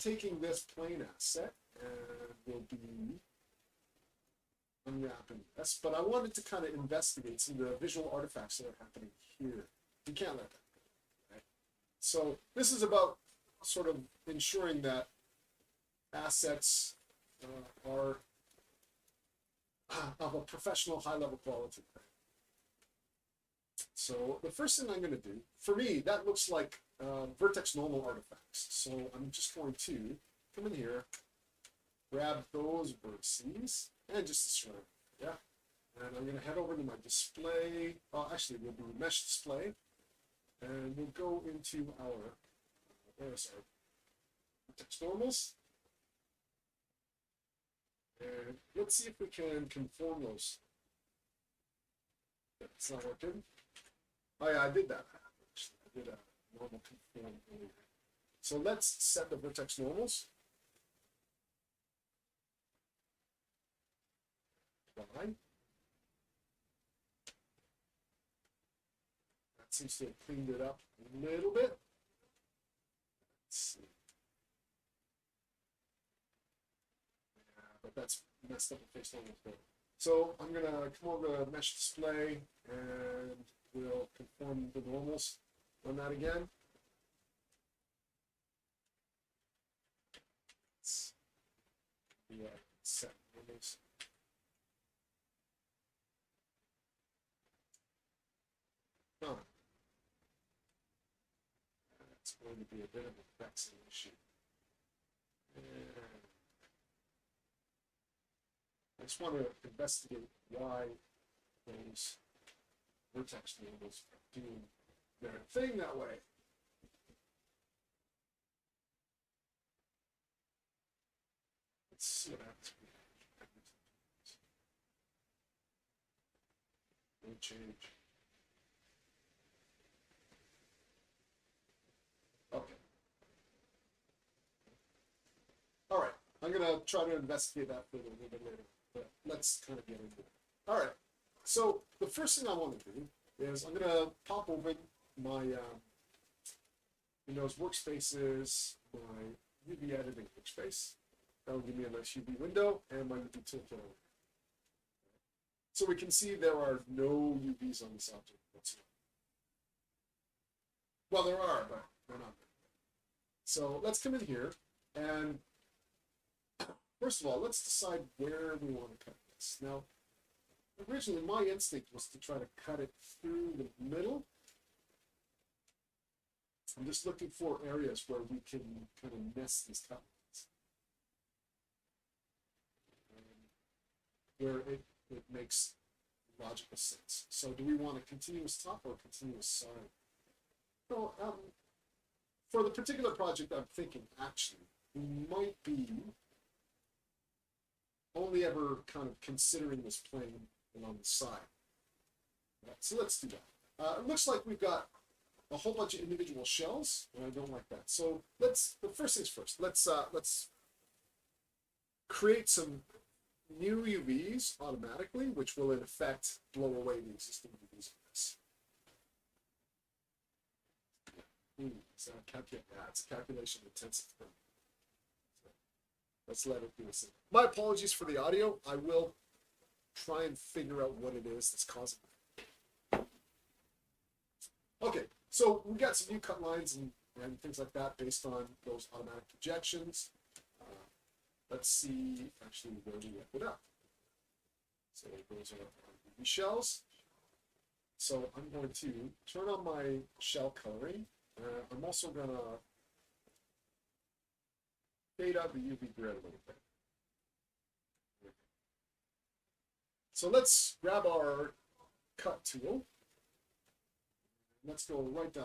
taking this plane asset and we'll be unwrapping this, but I wanted to kind of investigate some of the visual artifacts that are happening here. You can't let that go, right? So this is about sort of ensuring that assets are of a professional high-level quality. So the first thing I'm going to do, for me, that looks like vertex normal artifacts. So I'm just going to come in here, grab those vertices, and just destroy them. Yeah. And I'm going to head over to my display. Actually, we'll do mesh display. And we'll go into our, vertex normals. And let's see if we can conform those. It's not working. Oh yeah, I did that. Actually, I did a normal conform earlier. So let's set the vertex normals. That seems to have cleaned it up a little bit. Let's see. Yeah, but that's messed up the face normal code. So I'm gonna come over to mesh display and we'll conform the normals on that again. Yeah, set normals. Huh. That's going to be a bit of a vexing issue. And I just want to investigate why those vertex normals are doing their thing that way. Let's see what happens. No change. Okay. All right. I'm going to try to investigate that further a little bit later. But let's kind of get into it. All right. So the first thing I want to do is I'm going to pop open my Windows workspaces, my UV editing workspace. That'll give me a nice UV window and my UV toolkit. So we can see there are no UVs on this object whatsoever. Well, there are, but they're not there. So let's come in here and first of all, let's decide where we want to cut this. Now, originally my instinct was to try to cut it through the middle. I'm just looking for areas where we can kind of nest these cut lines. Where it makes logical sense. So do we want a continuous top or a continuous side? So, for the particular project I'm thinking, actually, we might be only ever kind of considering this plane and on the side. Right, so let's do that. It looks like we've got a whole bunch of individual shells, and I don't like that. So the first things first, let's create some new UVs automatically, which will in effect blow away the existing UVs in this. Is that a calculation? Yeah, it's a calculation intensive thing. So let's let it do this thing. My apologies for the audio. I will try and figure out what it is that's causing it. Okay, so we got some new cut lines and things like that based on those automatic projections. Let's see actually where we left it up. So those are our UV shells. So I'm going to turn on my shell coloring. I'm also going to fade out the UV grid a little bit. So let's grab our cut tool. Let's go right down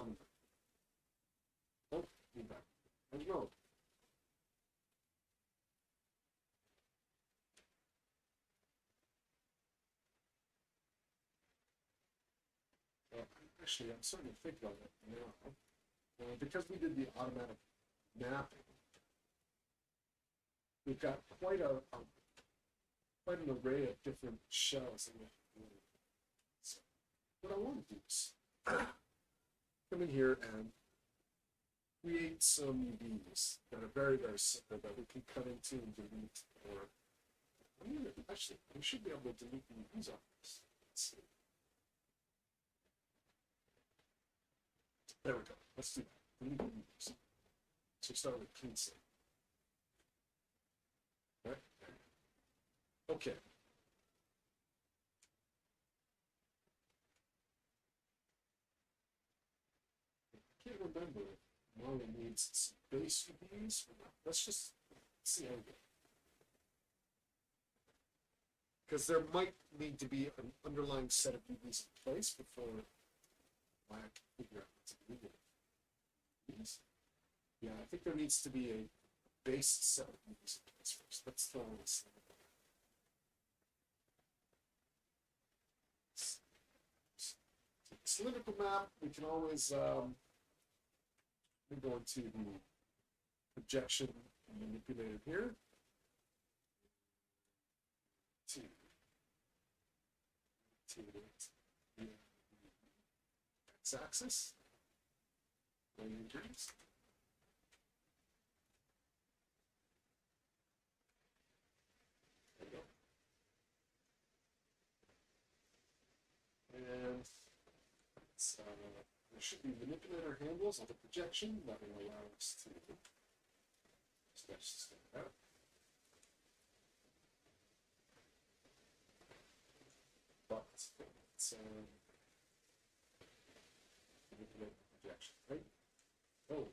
the middle. Oh, feedback. I don't know. Actually, I'm starting to think about it now. Because we did the automatic mapping, we've got quite an array of different shells. So what I want to do is come in here and create some UVs that are very, very simple that we can cut into and delete. Or I mean, actually, we should be able to delete the UVs off this. Let's see. There we go. Let's do that. Delete the UVs. So start with clean slate. Right? Okay. I can't remember if Marley needs some base UVs or not. Let's just see how we go. Because there might need to be an underlying set of UVs in place before I can figure out what to do with these. Yeah, I think there needs to be a base set of UVs in place first. Let's throw in this. Cylindrical map, we can always we go into the projection manipulator here. To the x-axis. Ranges. There you go. And there should be manipulator handles on the projection that will allow us to sketch this thing out. But it's manipulate the projection, right? Oh,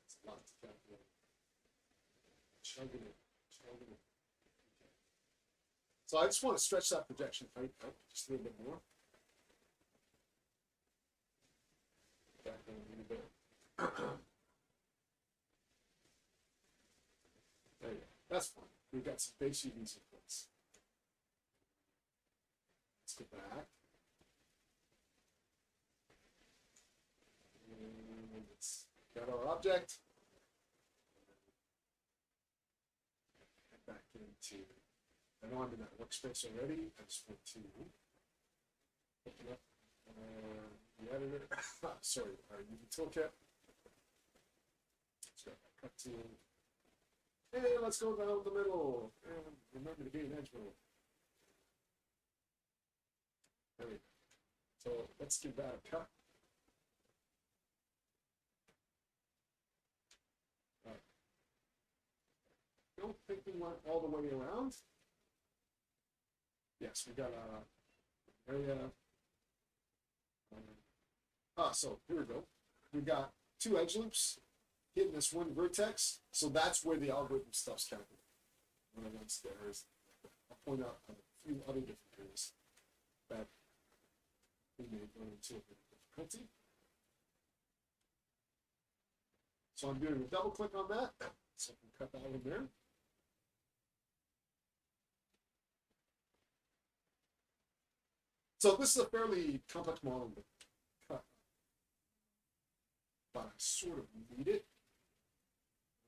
it's a lot to calculate. Chugging it. Okay. So I just want to stretch that projection height out just a little bit more. Back down a little bit. There you go. That's fine. We've got some base UVs in place. Let's go back. And let's got our object. Head back into. I know I'm in that workspace already. I just want to open up the editor. Sorry, our UV toolkit. Let's grab that cut tool. Hey, let's go down the middle. And remember to be an edge middle. There we go. So let's give that a cut. Don't think we went all the way around. Yes, we got a area. So here we go. We got two edge loops hitting this one vertex. So that's where the algorithm stuff's calculated. Once there's, I'll point out a few other different areas that we may go into a bit of difficulty. So I'm doing a double click on that. So I can cut that in there. So this is a fairly complex model to cut, but I sort of need it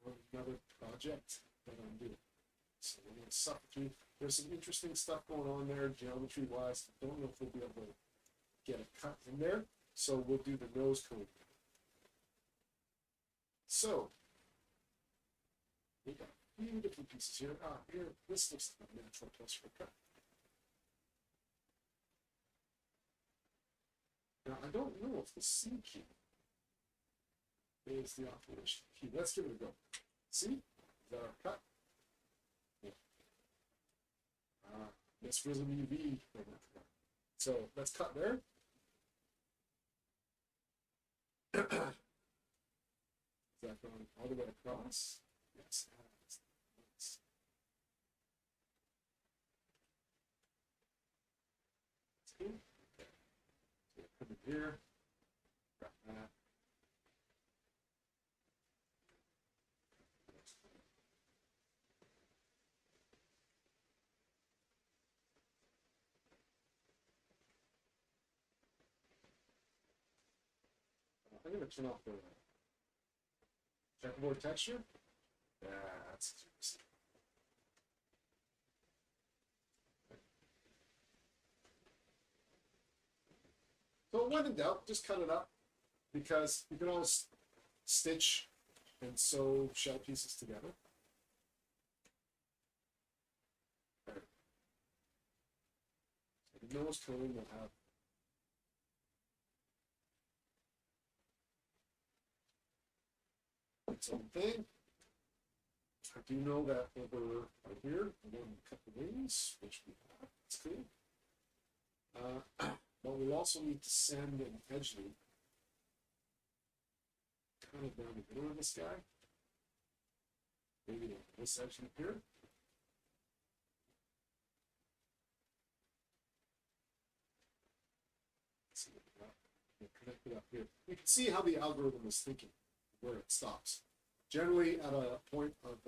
on another project that I'm doing. So we're going to suffer through. There's some interesting stuff going on there, geometry-wise. I don't know if we'll be able to get a cut in there, so we'll do the nose cone. So we got a few different pieces here. Here, this looks like a natural place for a cut. Now, I don't know if the C key is the operation key. Let's give it a go. See? Is that our cut? Yeah. This was an UV. So let's cut there. Is that going all the way across? Yes. Okay. Come in here. Grab that. I'm going to turn off the checkerboard texture. That's interesting. So when in doubt, just cut it up. because you can always stitch and sew shell pieces together. Right. So the nose cone will have its own thing. I do know that over right here, we're going to cut the wings, which we have. That's cool. But we'll also need to send an edge loop kind of down the middle of this guy. Maybe this edge loop here. Let's see what we got. We'll connect it up here. You can see how the algorithm is thinking, where it stops. Generally at a point of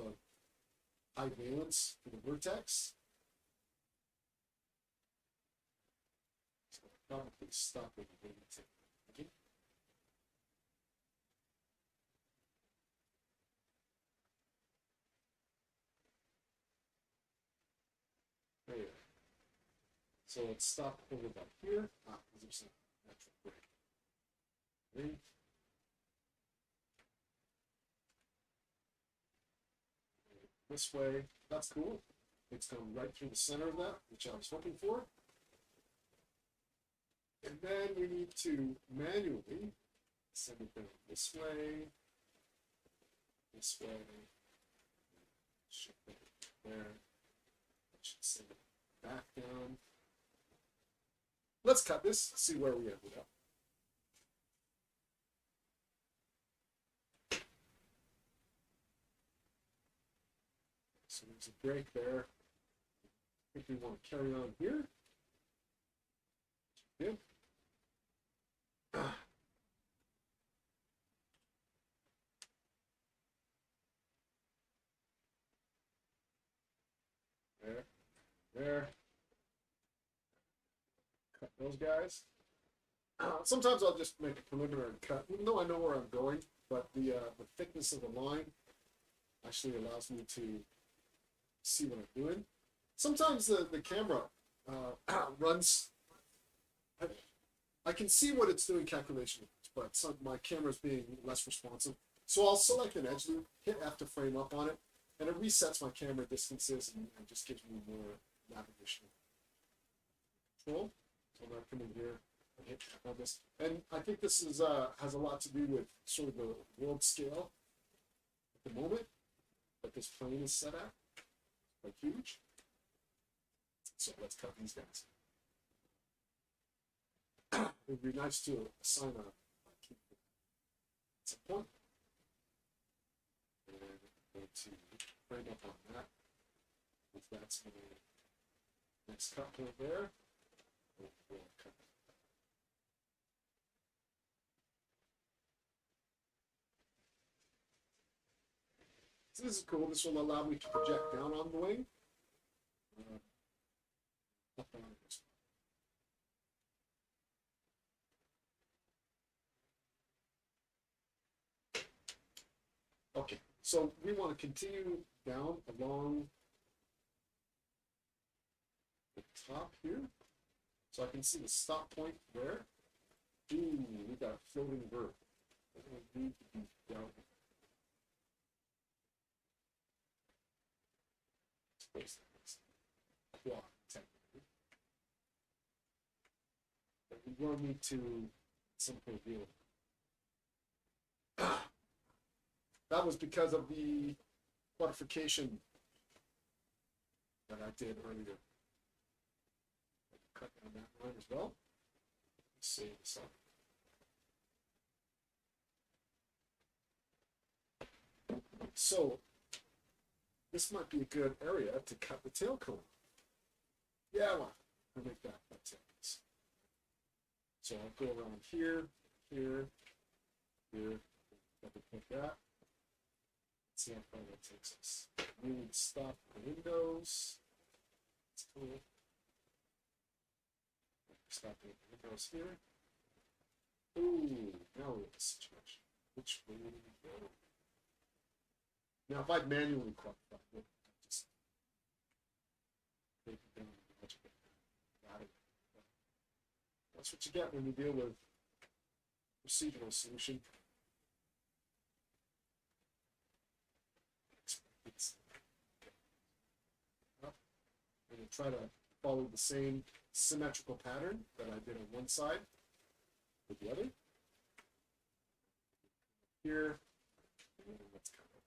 high valence for the vertex. So I'll probably stop it and okay. There. So let's stop over back here. There's a natural break. Ready? This way, that's cool. It's going right through the center of that, which I was looking for. And then we need to manually send it down this way, shift it there, should send it back down. Let's cut this, see where we ended up. So there's a break there. I think we want to carry on here. Good. There. Cut those guys. Sometimes I'll just make a preliminary cut, even though I know where I'm going, but the thickness of the line actually allows me to see what I'm doing. Sometimes the camera runs. I can see what it's doing calculation, but my camera's being less responsive. So I'll select an edge loop, hit F to frame up on it, and it resets my camera distances and just gives me more navigation control. So I'm going to come in here and hit F on this. And I think this is has a lot to do with sort of the world scale at the moment that this plane is set at. Quite huge. So let's cut these guys. It would be nice to assign a key at some point. And go to frame up on that. If that's my next cut point there, we'll cut. So this is cool. This will allow me to project down on the wing. Up on this one. Okay, so we want to continue down along the top here. So I can see the stop point there. Ooh, we got a floating verb. We need to be down here. Quad, technically. But we will need to at some point deal with it. That was because of the quantification that I did earlier. Cut down that line as well. Let's save this up. So this might be a good area to cut the tail cone. Yeah, well, I'll make that tail piece. So I'll go around here, here, double click that. Let's see how far that takes us. We need to stop the windows. That's cool. Stop the windows here. Ooh, now we're in a situation. Which way do we go? Now, if I'd manually quantify it, just take it down much bit. Got it. That's what you get when you deal with procedural solution. I'm going to try to follow the same symmetrical pattern that I did on one side with the other. Here, and then let's kind of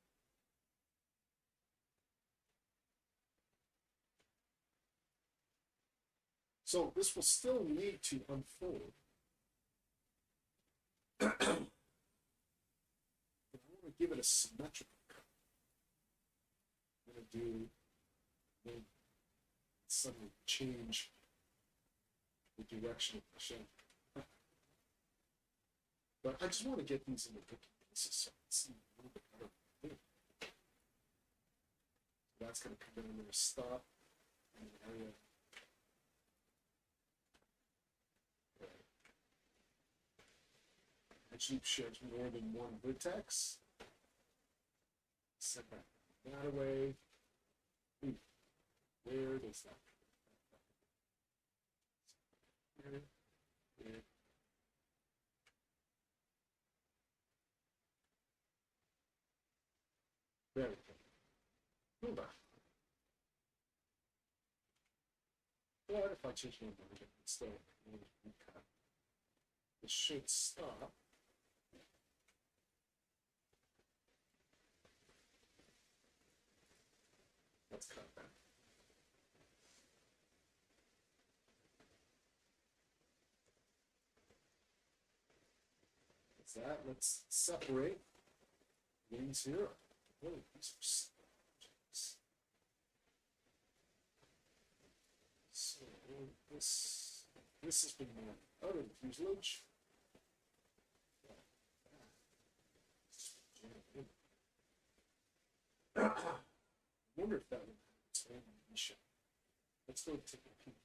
so this will still need to unfold. But I want to give it a symmetrical cut. I'm going to do then suddenly change the direction of the shape. But I just want to get these into booking pieces so I can see a little bit better. So that's going to come in there, stop in the area. Actually shares more than one vertex. Set that away. Where does that? Here. There we go. Move on. What if I change my mind instead of recut? It should stop. Let's cut that. That's that. Let's separate wings here. Oh, these are subjects. So this has been out of the fuselage. I wonder if that would have its own mission. Let's go take a peek.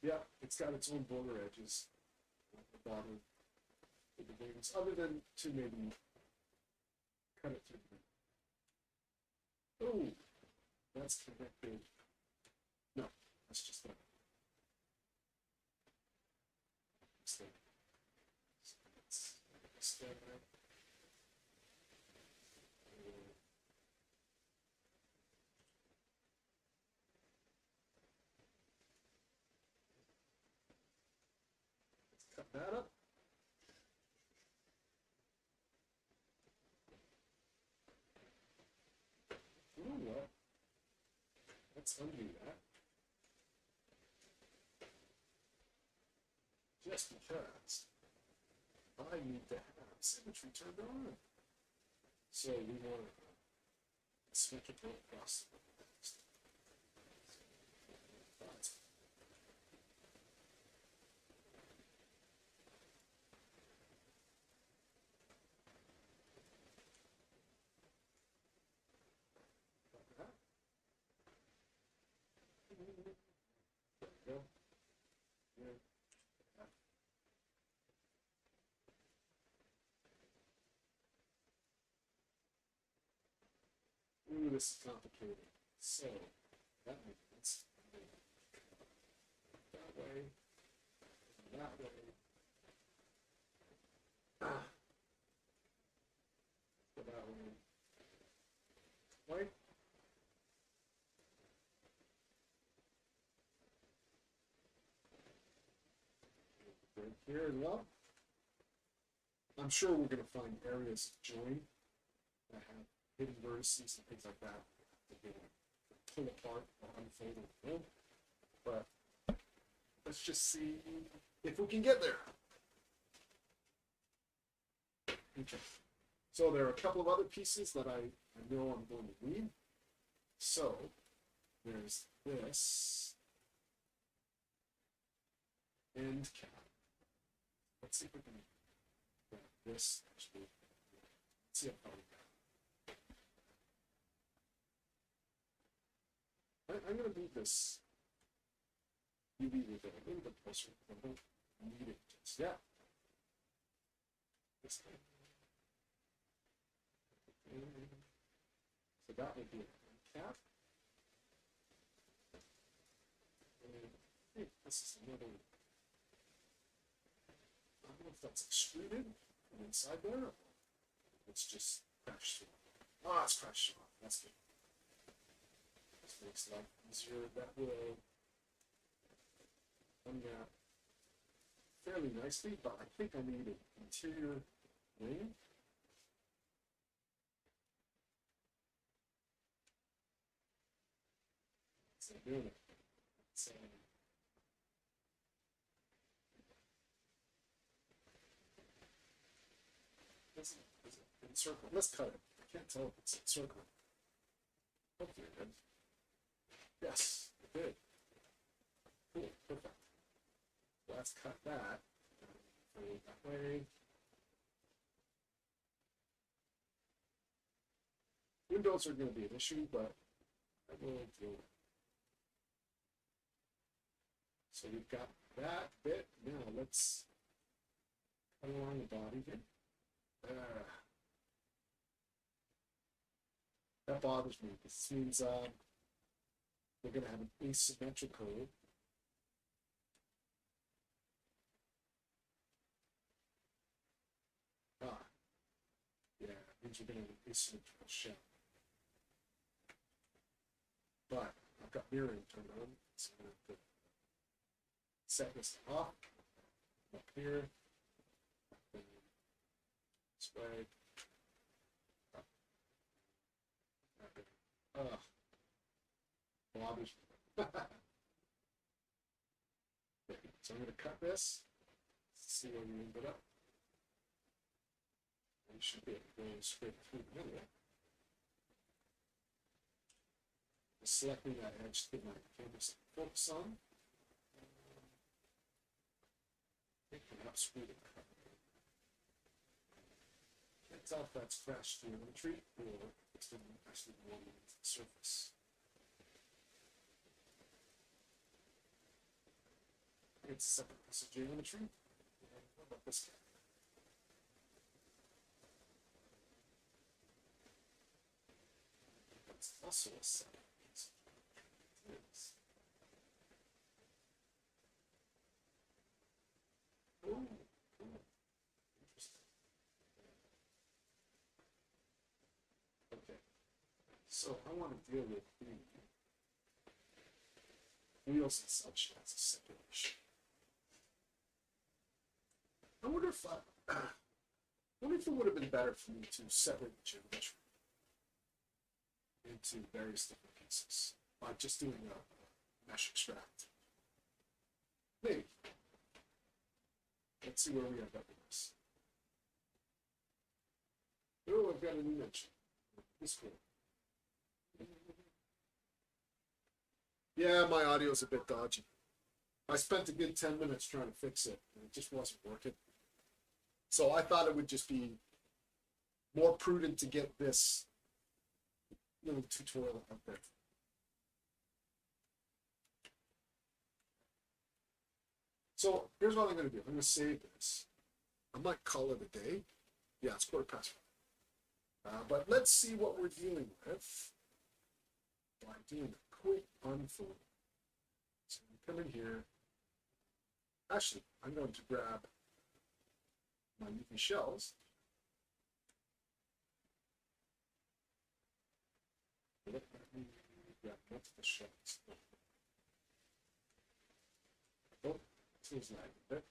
Yeah, it's got its own border edges at the bottom of the wings, other than to maybe cut it through. Oh, that's connected. No, that's just that. So let's extend that. Cut that up. You know what? Let's undo that. Just because I need to have symmetry turned on. So we want to symmetrical across the next. Ooh, this is complicated. So that means that way, that way. Go that way. Right? Right here as well. I'm sure we're going to find areas of join that have hidden vertices and things like that we're going to pull apart or unfold in the film. But let's just see if we can get there. Okay. So there are a couple of other pieces that I know I'm going to need. So there's this end cap. Let's see if we can grab this actually. Let's see how far we go. I'm going to move this UV with it a little bit closer. I don't need it just yet. This thing. So that would be a cap. And I think this is another if that's extruded from inside there, or it's just crashed through. Ah, it's crashed off. That's good. This makes life easier. That will unwrap fairly nicely, but I think I need an interior wing. So I'm doing it. So, is it encircled? Let's cut it. I can't tell if it's encircled. Hopefully it is. Yes, it did. Cool, perfect. Let's cut that. Throw it that way. Windows are going to be an issue, but I will deal with it. So we've got that bit. Now let's cut along the body here. That bothers me. This means we're going to have an asymmetrical yeah, it means we're going to have an asymmetrical shell. But I've got mirroring turned on, so I'm going to set this off up here, this way. Bothers me. So I'm going to cut this, see where we end it up. And you should be able to go straight through the middle. Selecting that edge to get my canvas focus on. Perhaps we can't tell if that's crashed geometry or it's been actually warm into the surface. It's a separate piece of geometry. What about this guy? That's also a separate piece of geometry. It is. Oh, interesting. Okay, so I want to deal with the wheels and such as a separation. I wonder if it would have been better for me to separate the geometry into various different pieces by just doing a mesh extract. Maybe. Let's see where we end up with this. Oh, I've got a new mention. This cool. Yeah, my audio's a bit dodgy. I spent a good 10 minutes trying to fix it, and it just wasn't working. So I thought it would just be more prudent to get this little tutorial out there. So here's what I'm going to do. I'm going to save this. I might call it a day. Yeah, it's 5:15. But let's see what we're dealing with by doing a quick unfold. So we come in here. Actually, I'm going to grab my UV shells. Let me grab multiple shells. Oh, seems like a bit.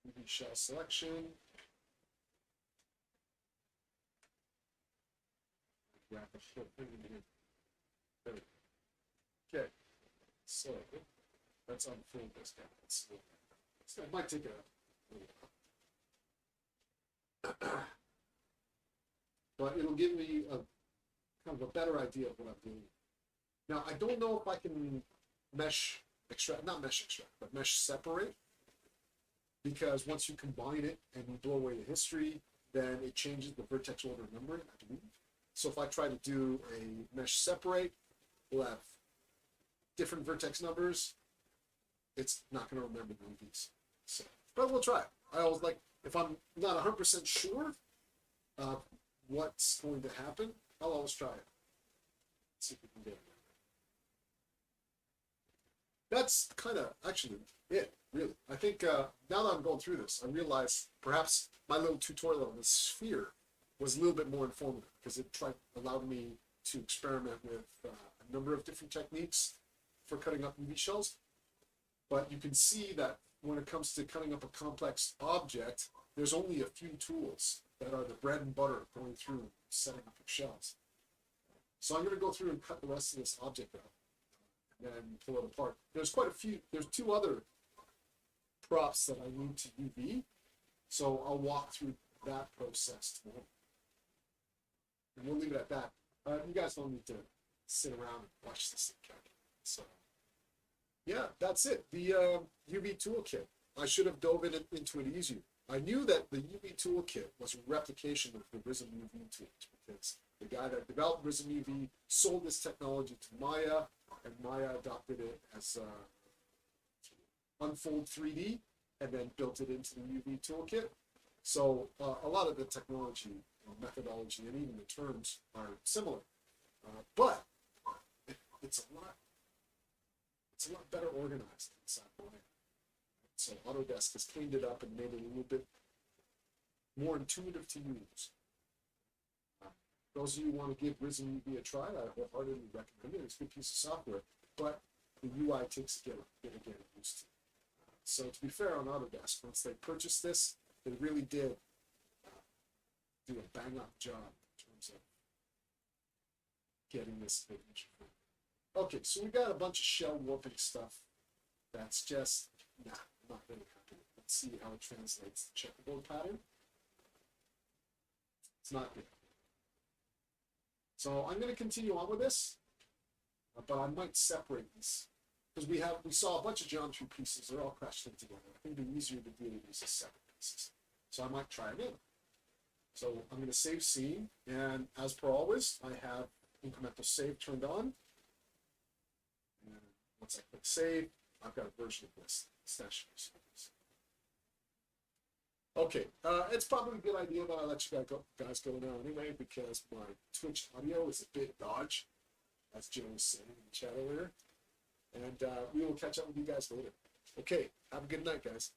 UV shell selection. Grab a shell. Okay, so let's unfold this down. So it might take a little while. But it'll give me a kind of a better idea of what I'm doing. Now, I don't know if I can mesh extract, not mesh extract, but mesh separate, because once you combine it and you blow away the history, then it changes the vertex order numbering, I believe. So if I try to do a mesh separate, we'll have different vertex numbers. It's not going to remember none of these. So, but we'll try it. I always like, if I'm not 100% sure of what's going to happen, I'll always try it. See if we can get it. that's kind of actually it, really. I think now that I'm going through this, I realize perhaps my little tutorial on the sphere was a little bit more informative because it allowed me to experiment with a number of different techniques for cutting up UV shells. But you can see that when it comes to cutting up a complex object, there's only a few tools that are the bread and butter going through setting up your shells. So I'm going to go through and cut the rest of this object up and then pull it apart. There's quite a few, there's two other props that I need to UV, so I'll walk through that process tomorrow. And we'll leave it at that. You guys don't need to sit around and watch this thing calculate. So yeah, that's it. The UV toolkit. I should have dove into it easier. I knew that the UV toolkit was a replication of the RISM UV tool because the guy that developed RISM UV sold this technology to Maya, and Maya adopted it as Unfold 3D and then built it into the UV toolkit. So a lot of the technology, methodology, and even the terms are similar, but it's a lot better organized inside Maya. So Autodesk has cleaned it up and made it a little bit more intuitive to use. Those of you who want to give RISM UV a try, I wholeheartedly recommend it. It's a good piece of software, but the UI takes a bit of getting used to. So to be fair on Autodesk, once they purchased this, they really did do a bang-up job in terms of getting this image. Okay, so we got a bunch of shell warping stuff that's just, nah, I'm not really happy. Let's see how it translates the checkerboard pattern. It's not good. So I'm going to continue on with this, but I might separate these because we saw a bunch of geometry pieces. They're all crashed in together. I think it'd be easier to deal with these as separate pieces. So I might try it in. So I'm going to save scene, and as per always, I have incremental save turned on. And once I click save, I've got a version of this stash. Okay, it's probably a good idea that I let you guys go now anyway, because my Twitch audio is a bit dodgy, as Joe was saying in the chat earlier. And we will catch up with you guys later. Okay, have a good night, guys.